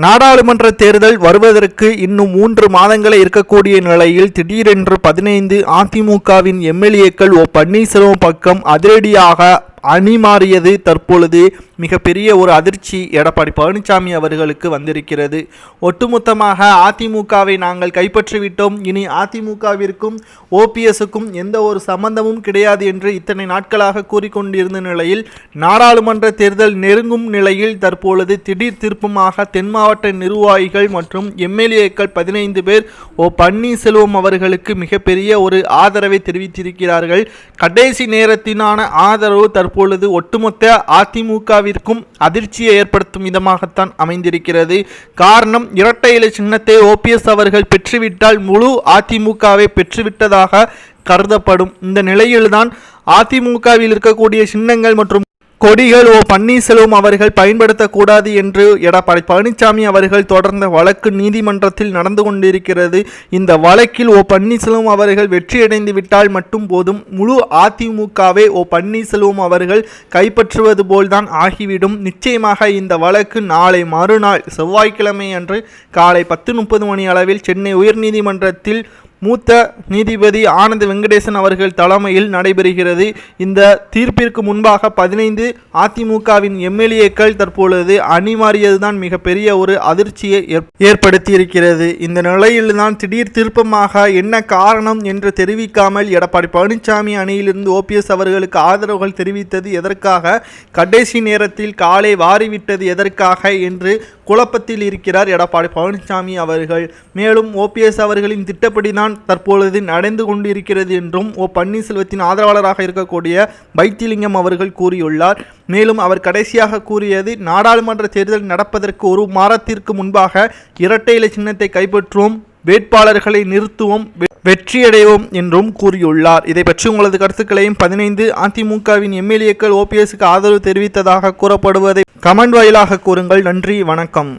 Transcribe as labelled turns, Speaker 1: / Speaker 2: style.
Speaker 1: நாடாளுமன்ற தேர்தல் வருவதற்கு இன்னும் 3 மாதங்களே இருக்கக்கூடிய நிலையில் திடீரென்று 15 அதிமுகவின் எம்எல்ஏக்கள் பன்னீர்செல்வம் பக்கம் அதிரடியாக அணி மாறியது தற்பொழுது மிகப்பெரிய ஒரு அதிர்ச்சி எடப்பாடி பழனிசாமி அவர்களுக்கு வந்திருக்கிறது. ஒட்டுமொத்தமாக அதிமுகவை நாங்கள் கைப்பற்றிவிட்டோம், இனி அதிமுகவிற்கும் ஓபிஎஸ்க்கும் எந்த ஒரு சம்பந்தமும் கிடையாது என்று இத்தனை நாட்களாக கூறிக்கொண்டிருந்த நிலையில் நாடாளுமன்ற தேர்தல் நெருங்கும் நிலையில் தற்பொழுது திடீர் திருப்பமாக தென் மாவட்ட நிர்வாகிகள் மற்றும் எம்எல்ஏக்கள் 15 பேர் பன்னீர்செல்வம் அவர்களுக்கு மிகப்பெரிய ஒரு ஆதரவை தெரிவித்திருக்கிறார்கள். கடைசி நேரத்தினான ஆதரவு தற்பொழுது ஒட்டுமொத்த அதிமுகவிற்கும் அதிர்ச்சியை ஏற்படுத்தும் விதமாகத்தான் அமைந்திருக்கிறது. காரணம், இரட்டை இலை சின்னத்தை ஓபிஎஸ் அவர்கள் பெற்றுவிட்டால் முழு அதிமுகவை பெற்றுவிட்டதாக கருதப்படும். இந்த நிலையில்தான் அதிமுகவில் இருக்கக்கூடிய சின்னங்கள் மற்றும் கொடிகள் பன்னீர்செல்வம் அவர்கள் பயன்படுத்தக்கூடாது என்று எடப்பாடி பழனிசாமி அவர்கள் தொடர்ந்த வழக்கு நீதிமன்றத்தில் நடந்து கொண்டிருக்கிறது. இந்த வழக்கில் பன்னீர்செல்வம் அவர்கள் வெற்றியடைந்து விட்டால் மட்டும் போதும், முழு அதிமுகவை பன்னீர்செல்வம் அவர்கள் கைப்பற்றுவது போல்தான் ஆகிவிடும். நிச்சயமாக இந்த வழக்கு நாளை மறுநாள் செவ்வாய்க்கிழமை அன்று காலை 10:30 மணி அளவில் சென்னை உயர்நீதிமன்றத்தில் மூத்த நீதிபதி ஆனந்த் வெங்கடேசன் அவர்கள் தலைமையில் நடைபெறுகிறது. இந்த தீர்ப்பிற்கு முன்பாக 15 அதிமுகவின் எம்எல்ஏக்கள் தற்பொழுது அணி மாறியதுதான் மிகப்பெரிய ஒரு அதிர்ச்சியை ஏற்படுத்தியிருக்கிறது. இந்த நிலையில்தான் திடீர் திருப்பமாக என்ன காரணம் என்று தெரிவிக்காமல் எடப்பாடி பழனிசாமி அணியிலிருந்து ஓபிஎஸ் அவர்களுக்கு ஆதரவுகள் தெரிவித்தது எதற்காக, கடைசி நேரத்தில் காலை வாரிவிட்டது எதற்காக என்று குழப்பத்தில் இருக்கிறார் எடப்பாடி பழனிசாமி அவர்கள். மேலும் ஓபிஎஸ் அவர்களின் திட்டப்படிதான் தற்பொழுது நடந்து கொண்டிருக்கிறது என்றும் பன்னீர்செல்வத்தின் ஆதரவாளராக இருக்கக்கூடிய வைத்திலிங்கம் அவர்கள் கூறியுள்ளார். மேலும் அவர் கடைசியாக கூறியது, நாடாளுமன்ற தேர்தல் நடப்பதற்கு 1 மாதத்திற்கு முன்பாக இரட்டை இலை சின்னத்தை கைப்பற்றுவோம், வேட்பாளர்களை நிறுத்துவோம், வெற்றியடைவோம் என்றும் கூறியுள்ளார். இதை பற்றி உங்களது கருத்துக்களையும் 15 அதிமுகவின் எம்எல்ஏக்கள் ஓபிஎஸ்க்கு ஆதரவு தெரிவித்ததாக கூறப்படுவதை கமெண்ட் வாயிலாக கூறுங்கள். நன்றி, வணக்கம்.